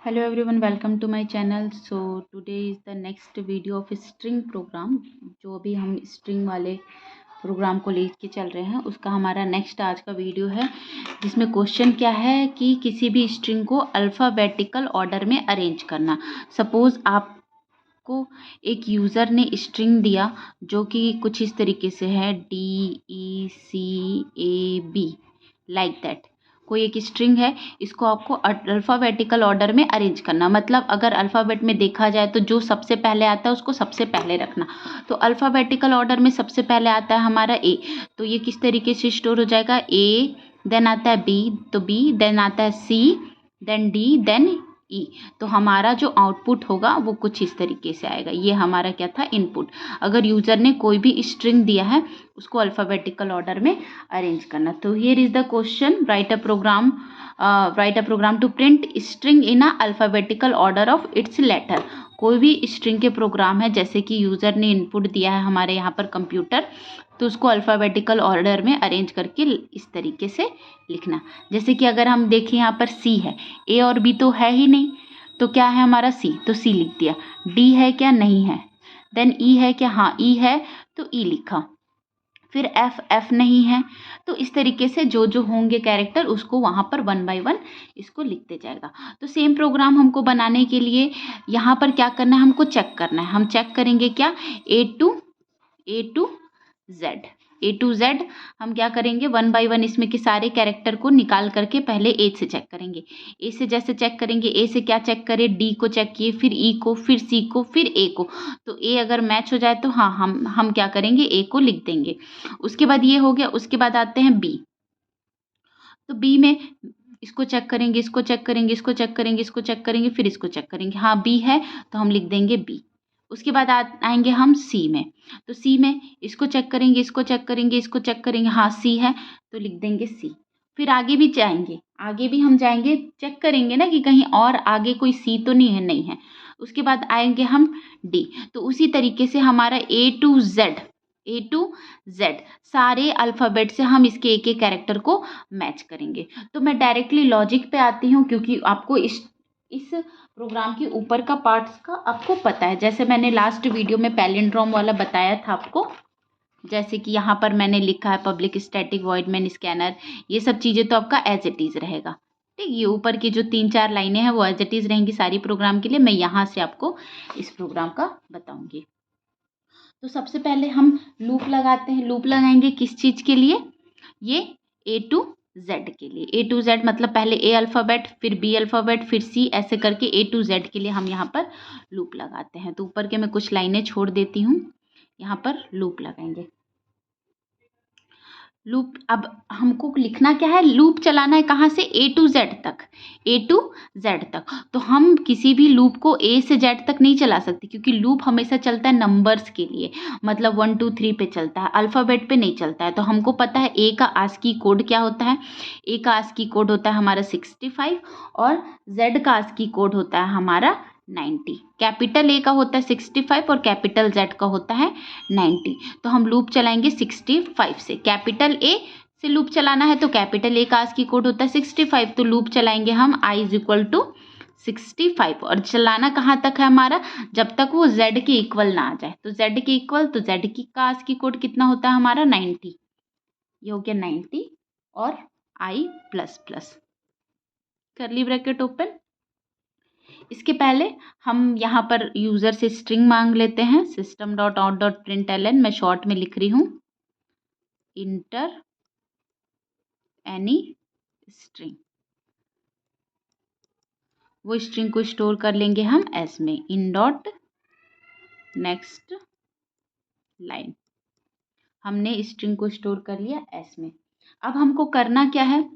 Hello everyone, welcome to my channel. So today is the next video of string program. जो अभी हम string वाले programme को लेके चल रहे हैं उसका हमारा नेक्स्ट आज का वीडियो है, जिसमें क्वेश्चन क्या है कि किसी भी स्ट्रिंग को अल्फ़ाबेटिकल ऑर्डर में अरेंज करना। सपोज आपको एक यूज़र ने स्ट्रिंग दिया जो कि कुछ इस तरीके से है DECAB, लाइक दैट। कोई एक स्ट्रिंग है, इसको आपको अल्फ़ाबेटिकल ऑर्डर में अरेंज करना। मतलब अगर अल्फ़ाबेट में देखा जाए तो जो सबसे पहले आता है उसको सबसे पहले रखना। तो अल्फ़ाबेटिकल ऑर्डर में सबसे पहले आता है हमारा ए, तो ये किस तरीके से स्टोर हो जाएगा, ए, देन आता है बी, तो बी, देन आता है सी, देन डी, देन ई। तो हमारा जो आउटपुट होगा वो कुछ इस तरीके से आएगा। ये हमारा क्या था, इनपुट। अगर यूज़र ने कोई भी स्ट्रिंग दिया है उसको अल्फ़ाबेटिकल ऑर्डर में अरेंज करना। तो here is the question, write a program to print string in a alphabetical order of its letter. कोई भी स्ट्रिंग के प्रोग्राम है, जैसे कि यूज़र ने इनपुट दिया है हमारे यहाँ पर कंप्यूटर, तो उसको अल्फ़ाबेटिकल ऑर्डर में अरेंज करके इस तरीके से लिखना। जैसे कि अगर हम देखें यहाँ पर सी है, ए और बी तो है ही नहीं, तो क्या है हमारा सी, तो सी लिख दिया। डी है क्या, नहीं है। देन ई है क्या, हाँ ई है, तो ई लिखा। फिर एफ नहीं है। तो इस तरीके से जो जो होंगे कैरेक्टर उसको वहाँ पर वन बाय वन इसको लिखते जाएगा। तो सेम प्रोग्राम हमको बनाने के लिए यहाँ पर क्या करना है, हमको चेक करना है। हम चेक करेंगे क्या, ए टू जेड हम क्या करेंगे, वन बाय वन इसमें के सारे कैरेक्टर को निकाल करके पहले ए से चेक करेंगे। ए से जैसे चेक करेंगे, ए से क्या चेक करें, डी को चेक किए, फिर ई को, फिर सी को, फिर ए को। तो ए अगर मैच हो जाए तो हाँ हम क्या करेंगे, ए को लिख देंगे। उसके बाद ये हो गया। उसके बाद आते हैं बी। तो बी में इसको चेक करेंगे, इसको चेक करेंगे, इसको चेक करेंगे, इसको चेक करेंगे, फिर इसको चेक करेंगे। हाँ बी है तो हम लिख देंगे बी। उसके बाद आएंगे हम सी में। तो सी में इसको चेक करेंगे, इसको चेक करेंगे, इसको चेक करेंगे, हाँ सी है तो लिख देंगे सी। फिर आगे भी जाएंगे, आगे भी हम जाएंगे, चेक करेंगे ना कि कहीं और आगे कोई सी तो नहीं है, नहीं है। उसके बाद आएंगे हम डी। तो उसी तरीके से हमारा ए टू जेड सारे अल्फ़ाबेट से हम इसके एक एक कैरेक्टर को मैच करेंगे। तो मैं डायरेक्टली लॉजिक पे आती हूँ, क्योंकि आपको इस प्रोग्राम के ऊपर का पार्ट्स का आपको पता है। जैसे मैंने लास्ट वीडियो में पैलिंड्रोम वाला बताया था आपको, जैसे कि यहाँ पर मैंने लिखा है public static void main scanner, ये सब चीज़ें तो आपका एज इट इज़ रहेगा। ठीक, ये ऊपर की जो 3-4 लाइनें हैं वो एज इट इज़ रहेंगी सारी प्रोग्राम के लिए। मैं यहाँ से आपको इस प्रोग्राम का बताऊँगी। तो सबसे पहले हम लूप लगाते हैं। लूप लगाएंगे किस चीज़ के लिए, ये ए टू जेड के लिए। ए टू जेड मतलब पहले ए अल्फ़ाबेट, फिर बी अल्फ़ाबेट, फिर सी, ऐसे करके ए टू जेड के लिए हम यहाँ पर लूप लगाते हैं। तो ऊपर के मैं कुछ लाइनें छोड़ देती हूँ, यहाँ पर लूप लगाएंगे। लूप अब हमको लिखना क्या है, लूप चलाना है कहाँ से, ए टू जेड तक, ए टू जेड तक। तो हम किसी भी लूप को ए से जेड तक नहीं चला सकते, क्योंकि लूप हमेशा चलता है नंबर्स के लिए। मतलब 1 2 3 पे चलता है, अल्फ़ाबेट पे नहीं चलता है। तो हमको पता है ए का आस्की कोड क्या होता है। ए का आस्की कोड होता है हमारा 65 और जेड का आस्की कोड होता है हमारा 90। कैपिटल ए का होता है 65 और कैपिटल जेड का होता है 90। तो हम लूप चलाएंगे 65 से। कैपिटल ए से लूप चलाना है तो कैपिटल ए का आस्की कोड होता है 65, तो लूप चलाएंगे हम i इज इक्वल टू 65। और चलाना कहाँ तक है हमारा, जब तक वो z के इक्वल ना आ जाए। तो z के इक्वल, तो z की का आस्की कोड कितना होता है हमारा 90। ये हो गया 90 और i प्लस प्लस, करली ब्रैकेट ओपन। इसके पहले हम यहाँ पर यूज़र से स्ट्रिंग मांग लेते हैं। System dot out dot print L N, मैं शॉर्ट में लिख रही हूँ, इंटर एनी स्ट्रिंग। वो स्ट्रिंग को स्टोर कर लेंगे हम एस में, इन डॉट नेक्स्ट लाइन। हमने स्ट्रिंग को स्टोर कर लिया एस में। अब हमको करना क्या है,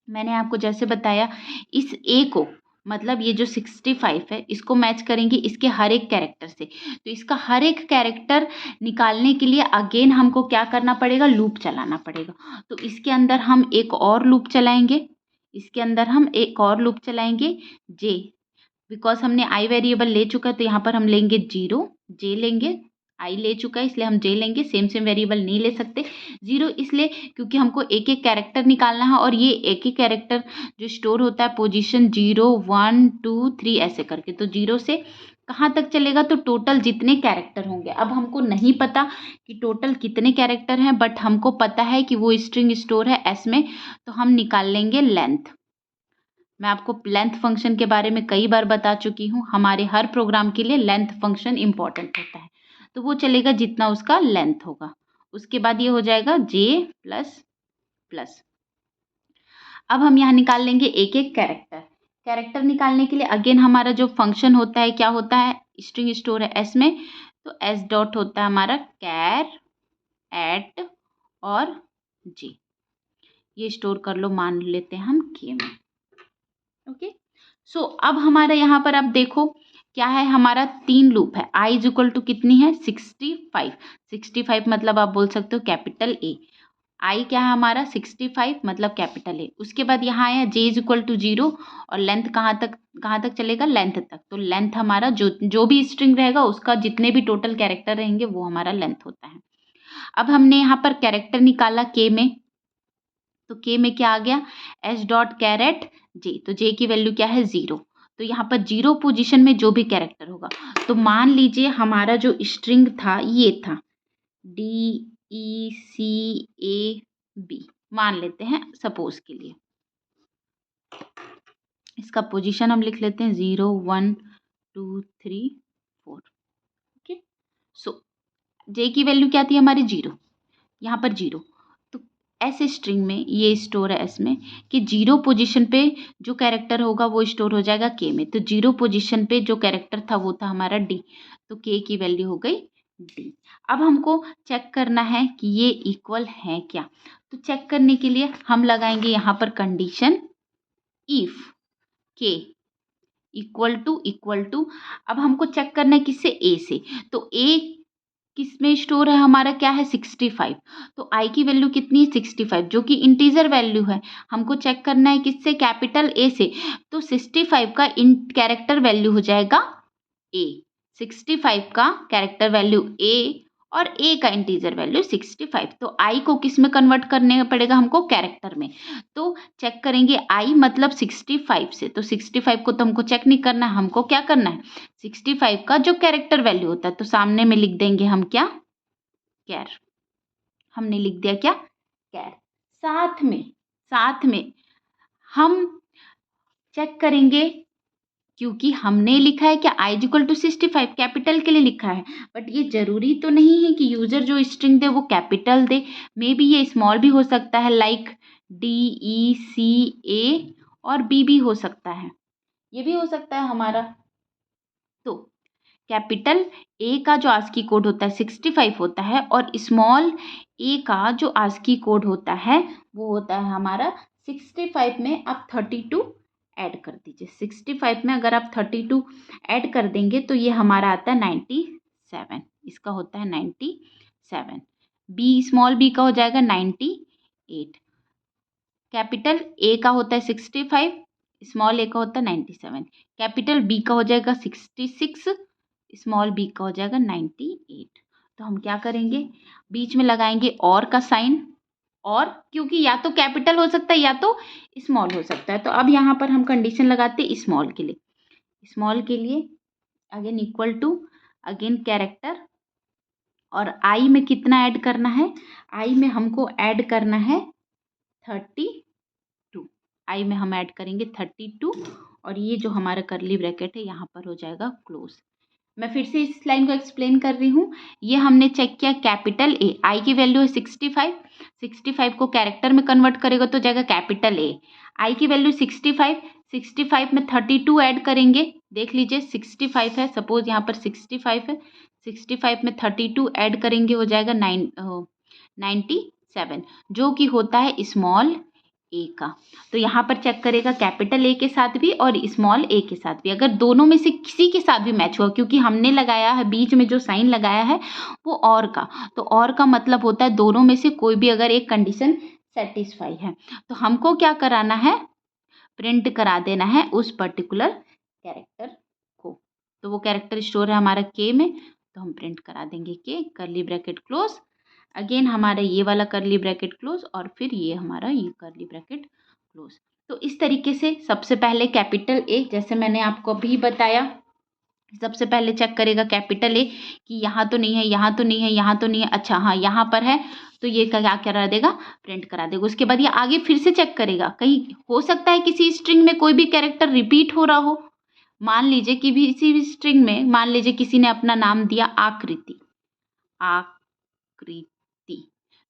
मैंने आपको जैसे बताया, इस ए को मतलब ये जो 65 है इसको मैच करेंगे इसके हर एक कैरेक्टर से। तो इसका हर एक कैरेक्टर निकालने के लिए अगेन हमको क्या करना पड़ेगा, लूप चलाना पड़ेगा। तो इसके अंदर हम एक और लूप चलाएंगे, इसके अंदर हम एक और लूप चलाएंगे जे, बिकॉज हमने आई वेरिएबल ले चुका है तो यहाँ पर हम लेंगे 0, जे लेंगे, आई ले चुका है इसलिए हम जे लेंगे, सेम वेरिएबल नहीं ले सकते। 0 इसलिए क्योंकि हमको एक एक कैरेक्टर निकालना है और ये एक ही कैरेक्टर जो स्टोर होता है पोजीशन 0 1 2 3 ऐसे करके, तो 0 से कहाँ तक चलेगा, तो टोटल जितने कैरेक्टर होंगे। अब हमको नहीं पता कि टोटल कितने कैरेक्टर हैं, बट हमको पता है कि वो स्ट्रिंग स्टोर है एस में, तो हम निकाल लेंगे लेंथ। मैं आपको लेंथ फंक्शन के बारे में कई बार बता चुकी हूँ, हमारे हर प्रोग्राम के लिए लेंथ फंक्शन इंपॉर्टेंट होता है, तो वो चलेगा जितना उसका लेंथ होगा। उसके बाद ये हो जाएगा जे प्लस प्लस। अब हम यहाँ निकाल लेंगे एक एक कैरेक्टर। कैरेक्टर निकालने के लिए अगेन हमारा जो फंक्शन होता है क्या होता है, स्ट्रिंग स्टोर है एस में, तो एस डॉट होता है हमारा कैर एट और जी, ये स्टोर कर लो, मान लेते हैं हम के में। ओके, सो अब हमारा यहाँ पर आप देखो क्या है, हमारा 3 लूप है। आई इज इक्वल टू कितनी है 65, 65 मतलब आप बोल सकते हो कैपिटल ए। आई क्या है हमारा 65 मतलब कैपिटल ए। उसके बाद यहाँ आया जे इज इक्वल टू 0 और लेंथ कहाँ तक चलेगा, लेंथ तक। तो लेंथ हमारा जो भी स्ट्रिंग रहेगा उसका जितने भी टोटल कैरेक्टर रहेंगे वो हमारा लेंथ होता है। अब हमने यहाँ पर कैरेक्टर निकाला के में, तो के में क्या आ गया एस डॉट कैरेट जे, तो जे की वैल्यू क्या है 0। तो यहाँ पर 0 पोजीशन में जो भी कैरेक्टर होगा, तो मान लीजिए हमारा जो स्ट्रिंग था ये था DECAB, मान लेते हैं सपोज के लिए। इसका पोजीशन हम लिख लेते हैं 0 1 2 3 4। ओके, सो जे की वैल्यू क्या थी हमारी 0, यहाँ पर 0, तो एस स्ट्रिंग में ये स्टोर है एस में कि 0 पोजीशन पे जो कैरेक्टर होगा वो स्टोर हो जाएगा के में। तो 0 पोजीशन पे जो कैरेक्टर था वो था हमारा डी, तो के की वैल्यू हो गई डी। अब हमको चेक करना है कि ये इक्वल है क्या, तो चेक करने के लिए हम लगाएंगे यहाँ पर कंडीशन इफ के इक्वल टू। अब हमको चेक करना है किससे, ए से, तो ए किस में स्टोर है हमारा, क्या है 65, तो आई की वैल्यू कितनी है 65 जो कि इंटीजर वैल्यू है। हमको चेक करना है किससे, कैपिटल ए से, तो 65 का इन कैरेक्टर वैल्यू हो जाएगा ए, 65 का कैरेक्टर वैल्यू ए और ए का इंटीजर वैल्यू 65। तो आई को किस में कन्वर्ट करने पड़ेगा हमको, कैरेक्टर में। तो चेक करेंगे आई मतलब 65 से, तो 65 को तो हमको चेक नहीं करना है, हमको क्या करना है 65 का जो कैरेक्टर वैल्यू होता है, तो सामने में लिख देंगे हम क्या, कैर। हमने लिख दिया क्या, कैर। साथ में हम चेक करेंगे, क्योंकि हमने लिखा है कि आई इक्वल टू 65 कैपिटल के लिए लिखा है, बट ये जरूरी तो नहीं है कि यूजर जो स्ट्रिंग दे वो कैपिटल दे, मे बी ये स्मॉल भी हो सकता है, लाइक DECA और B भी हो सकता है, ये भी हो सकता है हमारा। तो कैपिटल ए का जो आस्की कोड होता है 65 होता है, और स्मॉल ए का जो आस्की कोड होता है वो होता है हमारा 65 में आप 32 ऐड कर दीजिए। 65 में अगर आप 32 ऐड कर देंगे तो ये हमारा आता है 97, इसका होता है 97। बी स्मॉल बी का हो जाएगा 98। कैपिटल ए का होता है 65, स्मॉल ए का होता है 97, कैपिटल बी का हो जाएगा 66, स्मॉल बी का हो जाएगा 98। तो हम क्या करेंगे, बीच में लगाएंगे और का साइन, और क्योंकि या तो कैपिटल हो सकता है या तो स्मॉल हो सकता है, तो अब यहाँ पर हम कंडीशन लगाते हैं स्मॉल के लिए। स्मॉल के लिए again equal to, again character, और आई में कितना ऐड करना है, आई में हमको ऐड करना है 32, आई में हम ऐड करेंगे 32, और ये जो हमारा करली ब्रैकेट है यहाँ पर हो जाएगा क्लोज। मैं फिर से इस लाइन को एक्सप्लेन कर रही हूँ। ये हमने चेक किया कैपिटल ए, आई की वैल्यू है 65, 65 को कैरेक्टर में कन्वर्ट करेगा तो जाएगा कैपिटल ए। आई की वैल्यू 65, 65 में 32 ऐड करेंगे, देख लीजिए 65 है, सपोज यहाँ पर 65 है, 65 में 32 ऐड करेंगे हो जाएगा 97, जो कि होता है स्मॉल ए का। तो यहाँ पर चेक करेगा कैपिटल ए के साथ भी और स्मॉल ए के साथ भी, अगर दोनों में से किसी के साथ भी मैच हुआ, क्योंकि हमने लगाया है बीच में जो साइन लगाया है वो और का, तो और का मतलब होता है दोनों में से कोई भी अगर एक कंडीशन सेटिस्फाई है, तो हमको क्या कराना है, प्रिंट करा देना है उस पर्टिकुलर कैरेक्टर को। तो वो कैरेक्टर स्टोर है हमारा के में, तो हम प्रिंट करा देंगे कि कर्ली ब्रैकेट क्लोज, अगेन हमारा ये वाला कर्ली ब्रैकेट क्लोज और फिर ये हमारा ये कर्ली ब्रैकेट क्लोज। तो इस तरीके से सबसे पहले कैपिटल ए, जैसे मैंने आपको अभी बताया, सबसे पहले चेक करेगा कैपिटल ए कि यहाँ तो नहीं है, यहाँ तो नहीं है, यहाँ तो नहीं है, अच्छा हाँ यहाँ पर है, तो ये क्या करा देगा, प्रिंट करा देगा। उसके बाद ये आगे फिर से चेक करेगा, कहीं हो सकता है किसी स्ट्रिंग में कोई भी कैरेक्टर रिपीट हो रहा हो। मान लीजिए कि भी किसी भी स्ट्रिंग में मान लीजिए किसी ने अपना नाम दिया आकृति, आकृति,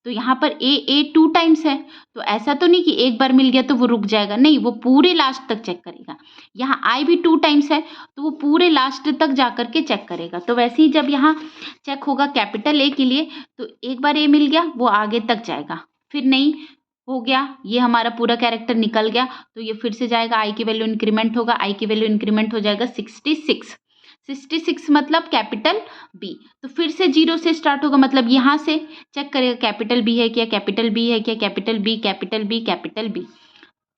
तो यहाँ पर ए 2 टाइम्स है, तो ऐसा तो नहीं कि एक बार मिल गया तो वो रुक जाएगा, नहीं, वो पूरे लास्ट तक चेक करेगा। यहाँ आई भी 2 टाइम्स है, तो वो पूरे लास्ट तक जा करके चेक करेगा। तो वैसे ही जब यहाँ चेक होगा कैपिटल ए के लिए, तो एक बार ए मिल गया वो आगे तक जाएगा, फिर नहीं हो गया, ये हमारा पूरा कैरेक्टर निकल गया, तो ये फिर से जाएगा, आई की वैल्यू इंक्रीमेंट होगा, आई की वैल्यू इंक्रीमेंट हो जाएगा 66 मतलब कैपिटल बी, तो फिर से 0 से स्टार्ट होगा, मतलब यहाँ से चेक करेगा कैपिटल बी है क्या, कैपिटल बी है क्या, capital B, capital B, capital B,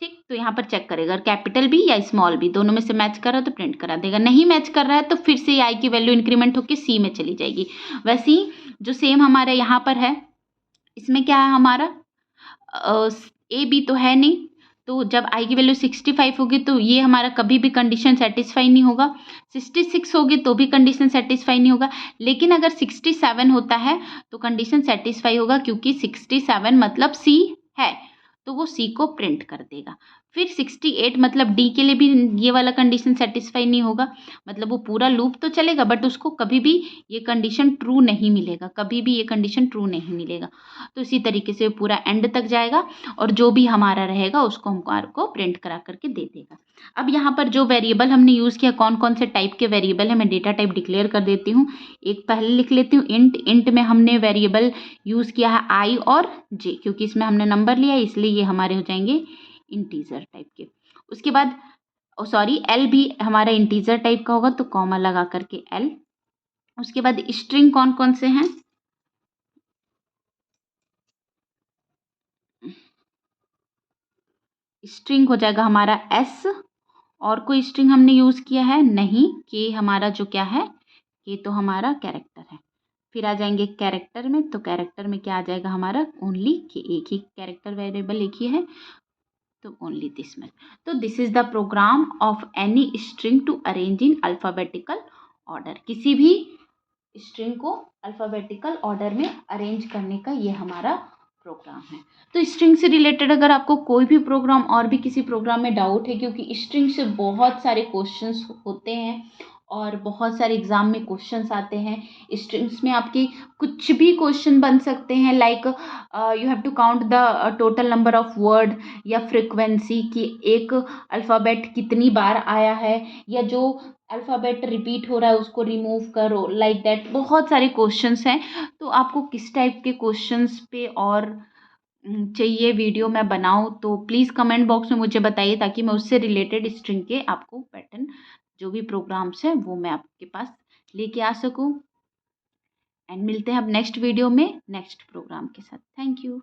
ठीक। तो यहाँ पर चेक करेगा कैपिटल बी या स्मॉल बी दोनों में से मैच कर रहा है तो प्रिंट करा देगा, नहीं मैच कर रहा है तो फिर से आई की वैल्यू इंक्रीमेंट होकर सी में चली जाएगी। वैसे ही जो सेम हमारे यहाँ पर है, इसमें क्या है हमारा ए बी तो है नहीं, तो जब आई की वैल्यू 65 होगी तो ये हमारा कभी भी कंडीशन सेटिस्फाई नहीं होगा, 66 होगी तो भी कंडीशन सेटिस्फाई नहीं होगा, लेकिन अगर 67 होता है तो कंडीशन सेटिस्फाई होगा, क्योंकि 67 मतलब सी है, तो वो सी को प्रिंट कर देगा। फिर 68 मतलब डी के लिए भी ये वाला कंडीशन सेटिस्फाई नहीं होगा, मतलब वो पूरा लूप तो चलेगा बट उसको कभी भी ये कंडीशन ट्रू नहीं मिलेगा, कभी भी ये कंडीशन ट्रू नहीं मिलेगा। तो इसी तरीके से पूरा एंड तक जाएगा और जो भी हमारा रहेगा उसको हमारे को प्रिंट करा करके दे देगा। अब यहाँ पर जो वेरिएबल हमने यूज़ किया, कौन कौन से टाइप के वेरिएबल है, मैं डेटा टाइप डिक्लेयर कर देती हूँ। एक पहले लिख लेती हूँ इंट में हमने वेरिएबल यूज़ किया है आई और जे, क्योंकि इसमें हमने नंबर लिया है इसलिए ये हमारे हो जाएंगे इंटीजर टाइप के। उसके बाद एल भी हमारा इंटीजर टाइप का होगा, तो कॉमा लगा करके एल। उसके बाद स्ट्रिंग कौन कौन से हैं, स्ट्रिंग हो जाएगा हमारा एस, और कोई स्ट्रिंग हमने यूज़ किया है नहीं, कि हमारा जो क्या है, ये तो हमारा कैरेक्टर है। फिर आ जाएंगे कैरेक्टर में, तो कैरेक्टर में क्या आ जाएगा हमारा ओनली, कि एक ही कैरेक्टर वेरिएबल एक ही है, तो ओनली दिस मच। तो this is the program of any string to arrange in alphabetical order, किसी भी स्ट्रिंग को अल्फ़ाबेटिकल ऑर्डर में अरेंज करने का ये हमारा प्रोग्राम है। तो स्ट्रिंग से रिलेटेड अगर आपको कोई भी प्रोग्राम और भी किसी प्रोग्राम में डाउट है, क्योंकि स्ट्रिंग से बहुत सारे क्वेश्चंस होते हैं और बहुत सारे एग्जाम में क्वेश्चंस आते हैं, स्ट्रिंग्स में आपके कुछ भी क्वेश्चन बन सकते हैं, like you have to count the total number of word, या फ्रिक्वेंसी कि एक अल्फ़ाबेट कितनी बार आया है, या जो अल्फ़ाबेट रिपीट हो रहा है उसको रिमूव करो, लाइक दैट बहुत सारे क्वेश्चंस हैं। तो आपको किस टाइप के क्वेश्चंस पे और चाहिए वीडियो मैं बनाऊँ, तो प्लीज़ कमेंट बॉक्स में मुझे बताइए, ताकि मैं उससे रिलेटेड स्ट्रिंग के आपको पैटर्न जो भी प्रोग्राम्स हैं वो मैं आपके पास लेके आ सकूँ। एंड मिलते हैं अब नेक्स्ट वीडियो में नेक्स्ट प्रोग्राम के साथ। Thank you.